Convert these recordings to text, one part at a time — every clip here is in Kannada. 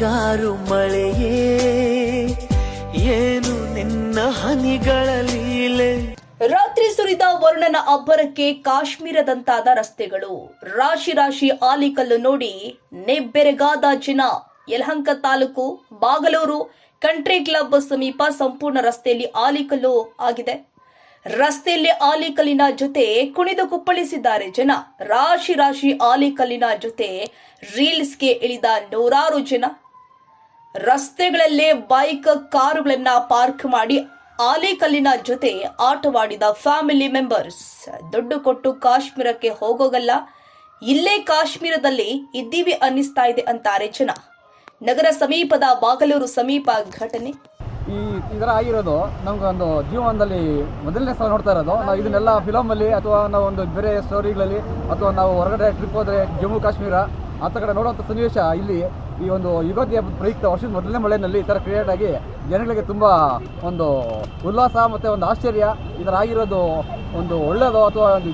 ಹಿಂಗಾರು ಮಳೆಯೇ ಏನು ನಿನ್ನ ಹನಿಗಳ ಲೀಲೆ. ರಾತ್ರಿ ಸುರಿದ ವರುಣನ ಅಬ್ಬರಕ್ಕೆ ಕಾಶ್ಮೀರದಂತಾದ ರಸ್ತೆಗಳು. ರಾಶಿ ರಾಶಿ ಆಲಿಕಲ್ಲು ನೋಡಿ ನೆಬ್ಬೆರಗಾದ ಜನ. ಯಲಹಂಕ ತಾಲೂಕು ಬಾಗಲೂರು ಕಂಟ್ರಿ ಕ್ಲಬ್ ಸಮೀಪ ಸಂಪೂರ್ಣ ರಸ್ತೆಯಲ್ಲಿ ಆಲಿಕಲ್ಲು ಆಗಿದೆ. ರಸ್ತೆಯಲ್ಲಿ ಆಲಿಕಲ್ಲಿನ ಜೊತೆ ಕುಣಿದು ಕುಪ್ಪಳಿಸಿದ್ದಾರೆ ಜನ. ರಾಶಿ ರಾಶಿ ಆಲಿಕಲ್ಲಿನ ಜೊತೆ ರೀಲ್ಸ್ಗೆ ಇಳಿದ ನೂರಾರು ಜನ. ರಸ್ತೆಗಳಲ್ಲೇ ಬೈಕ್ ಕಾರುಗಳನ್ನ ಪಾರ್ಕ್ ಮಾಡಿ ಆಲಿಕಲ್ಲಿನ ಜೊತೆ ಆಟವಾಡಿದ ಫ್ಯಾಮಿಲಿ ಮೆಂಬರ್ಸ್. ದುಡ್ಡು ಕೊಟ್ಟು ಕಾಶ್ಮೀರಕ್ಕೆ ಹೋಗೋಗಲ್ಲ, ಇಲ್ಲೇ ಕಾಶ್ಮೀರದಲ್ಲಿ ಇದ್ದೀವಿ ಅನ್ನಿಸ್ತಾ ಇದೆ ಅಂತಾರೆ ಜನ. ನಗರ ಸಮೀಪದ ಬಾಗಲೂರು ಸಮೀಪ ಘಟನೆ. ಈ ಥರ ಆಗಿರೋದು ನಮ್ಗೆ ಒಂದು ಜೀವನದಲ್ಲಿ ಮೊದಲನೇ ಸಲ ನೋಡ್ತಾ ಇರೋದು. ನಾವು ಇದನ್ನೆಲ್ಲ ಫಿಲಮಲ್ಲಿ ಅಥವಾ ನಾವು ಒಂದು ಬೇರೆ ಸ್ಟೋರಿಗಳಲ್ಲಿ ಅಥವಾ ನಾವು ಹೊರಗಡೆ ಟ್ರಿಪ್ ಹೋದರೆ ಜಮ್ಮು ಕಾಶ್ಮೀರ ಆ ಕಡೆ ನೋಡುವಂಥ ಸನ್ನಿವೇಶ ಇಲ್ಲಿ ಈ ಒಂದು ಯುಗಾದಿ ಹಬ್ಬದ ಪ್ರಯುಕ್ತ ವರ್ಷದ ಮೊದಲನೇ ಮಳೆಯಲ್ಲಿ ಈ ಥರ ಕ್ರಿಯೇಟ್ ಆಗಿ ಜನಗಳಿಗೆ ತುಂಬ ಒಂದು ಉಲ್ಲಾಸ ಮತ್ತು ಒಂದು ಆಶ್ಚರ್ಯ. ಈ ಥರ ಆಗಿರೋದು ಒಂದು ಒಳ್ಳೆಯದು ಅಥವಾ ಒಂದು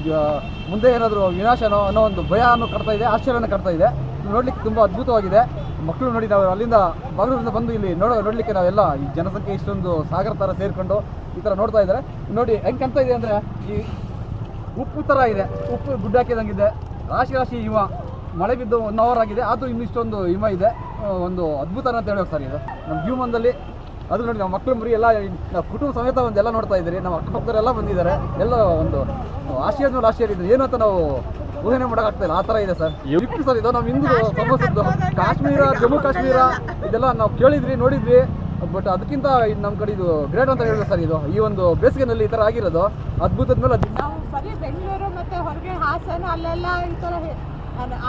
ಮುಂದೆ ಏನಾದರೂ ವಿನಾಶನೋ ಅನ್ನೋ ಒಂದು ಭಯನೂ ಕಾಡ್ತಾ ಇದೆ, ಆಶ್ಚರ್ಯನೂ ಕಾಡ್ತಾ ಇದೆ. ನೋಡಲಿಕ್ಕೆ ತುಂಬ ಅದ್ಭುತವಾಗಿದೆ. ಮಕ್ಕಳು ನೋಡಿ, ನಾವು ಅಲ್ಲಿಂದ ಬಾಗಲೂರಿಂದ ಬಂದು ಇಲ್ಲಿ ನೋಡಲಿಕ್ಕೆ ನಾವೆಲ್ಲ ಈ ಜನಸಂಖ್ಯೆ ಇಷ್ಟೊಂದು ಸಾಗರ ಥರ ಸೇರಿಕೊಂಡು ಈ ಥರ ನೋಡ್ತಾ ಇದ್ದಾರೆ. ನೋಡಿ ಹೆಂಗೆ ಕಾಣ್ತಾ ಇದೆ ಅಂದರೆ ಈ ಉಪ್ಪು ಥರ ಇದೆ, ಉಪ್ಪು ಗುಡ್ಡ ಹಾಕಿದಂಗಿದೆ. ರಾಶಿ ರಾಶಿ ಹಿಮ, ಮಳೆ ಬಿದ್ದು 1 ಅವರ್ ಆಗಿದೆ, ಆದರೂ ಇನ್ನಿಷ್ಟೊಂದು ಹಿಮ ಇದೆ. ಒಂದು ಅದ್ಭುತ ಅಂತ ಹೇಳೋಕೆ ಸರ್ ಇದು ನಮ್ಮ ಜೀವನದಲ್ಲಿ. ಅದು ನೋಡಿ ನಾವು ಮಕ್ಕಳು ಮರಿ ಎಲ್ಲ ನಾವು ಕುಟುಂಬ ಸಮೇತ ಒಂದೆಲ್ಲ ನೋಡ್ತಾ ಇದ್ದೀರಿ. ನಮ್ಮ ಅಕ್ಕಪಕ್ಕದವರೆಲ್ಲ ಬಂದಿದ್ದಾರೆ. ಎಲ್ಲ ಒಂದು ಆಶ್ಚರ್ಯ ಮೇಲೆ ಆಶ್ಚರ್ಯ ಇದೆ, ಏನು ಅಂತ ನಾವು ಊಹೆನೇ ಮಾಡೋಕ್ಕಾಗ್ತಾಯಿಲ್ಲ, ಆ ಥರ ಇದೆ ಸರ್. ಇತ್ತು ಸರ್ ಇದು ನಮ್ಮ ಹಿಂದೂ ಸಮಸ್ಯೆದ್ದು ಕಾಶ್ಮೀರ, ಜಮ್ಮು ಕಾಶ್ಮೀರ ಇದೆಲ್ಲ ನಾವು ಕೇಳಿದ್ವಿ ನೋಡಿದ್ವಿ. ಬಟ್ ಅದಕ್ಕಿಂತ ನಮ್ಮ ಕಡೆ ಇದು ಗ್ರೇಟ್ ಅಂತ ಹೇಳಿದ್ರು ಸರ್. ಇದು ಈ ಒಂದು ಬೇಸಿಗೆನಲ್ಲಿ ಈ ಥರ ಆಗಿರೋದು ಅದ್ಭುತದ ಮೇಲೆ ನಾವು ಬರೀ ಬೆಂಗಳೂರು ಮತ್ತು ಹೊರಗೆ ಹಾಸನ ಅಲ್ಲೆಲ್ಲ ಈ ಥರ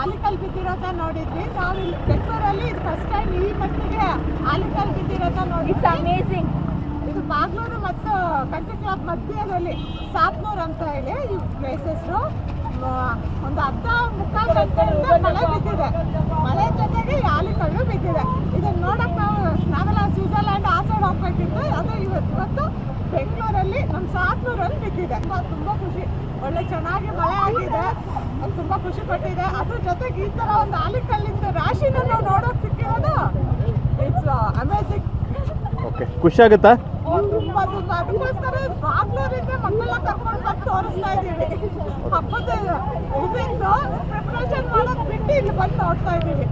ಆಲಿಕಲ್ ಬಿದ್ದಿರೋದ ನೋಡಿದ್ವಿ. ನಾವು ಇಲ್ಲಿ ಬೆಂಗಳೂರಲ್ಲಿ ಇದು ಫಸ್ಟ್ ಟೈಮ್ ಈ ಮಟ್ಟಿಗೆ ಆಲಿಕಲ್ ಬಿದ್ದಿರೋದ ನೋಡಿ. It's amazing. ಇದು ಬಾಗ್ಲೂರು ಮತ್ತು ಕಂಟ್ರಿ ಕ್ಲಬ್ ಮಧ್ಯದಲ್ಲಿ ಸಾತ್ನೂರು ಅಂತ ಹೇಳಿ ಈ ಪ್ಲೇಸಸ್ಸು. ಒಂದು ಅರ್ಧ ಮುಕ್ಕಾಲು ಗಂಟೆಯಿಂದ ಮಳೆ ಬಿದ್ದಿದೆ. ಮಳೆ ಜೊತೆಗೆ ಈ ಆಲಿಕಲ್ಲು ಬಿದ್ದಿದೆ. ಇದನ್ನು ನೋಡೋಕೆ ನಾವೆಲ್ಲ ಸ್ವಿಟ್ಜರ್ಲ್ಯಾಂಡ್ ಆ ಸೈಡ್ ಹೋಗ್ಬೇಕಿತ್ತು. ಅದು ಇವತ್ತು ಬೆಂಗಳೂರಲ್ಲಿ ನಮ್ಮ ಸಾತ್ನೂರಲ್ಲಿ ಬಿದ್ದಿದೆ. ತುಂಬ ಖುಷಿ, ಒಳ್ಳೆ ಚೆನ್ನಾಗಿ ಮಳೆ ಆಗಿದೆ, ತುಂಬ ಖುಷಿ ಪಟ್ಟಿದೆ. ಅದ್ರ ಜೊತೆಗೆ ಈ ಥರ ಒಂದು ಆಲಿಕಲ್ಲಿಂದ ರಾಶಿನ ನಾವು ನೋಡೋಕೆ ಸಿಕ್ಕಿರೋದು ಇಟ್ಸ್ ಅಮೇಝಿಂಗ್. ಓಕೆ, ಖುಷಿ ಆಗುತ್ತಾ? ತುಂಬ ಅದಕ್ಕೋಸ್ಕರ ಬಾಗ್ಲೂರಿಂದ ಮಕ್ಕಳೆಲ್ಲ ಕರ್ಕೊಂಡು ಬಂದು ತೋರಿಸ್ತಾ ಇದ್ದೀವಿ. ಹಬ್ಬದ ಇದರಿಂದ ಪ್ರಿಪ್ರೇಷನ್ ಮಾಡೋದು ಬಿಟ್ಟು ಇಲ್ಲಿ ಬಂದು ನೋಡ್ತಾ ಇದ್ದೀವಿ.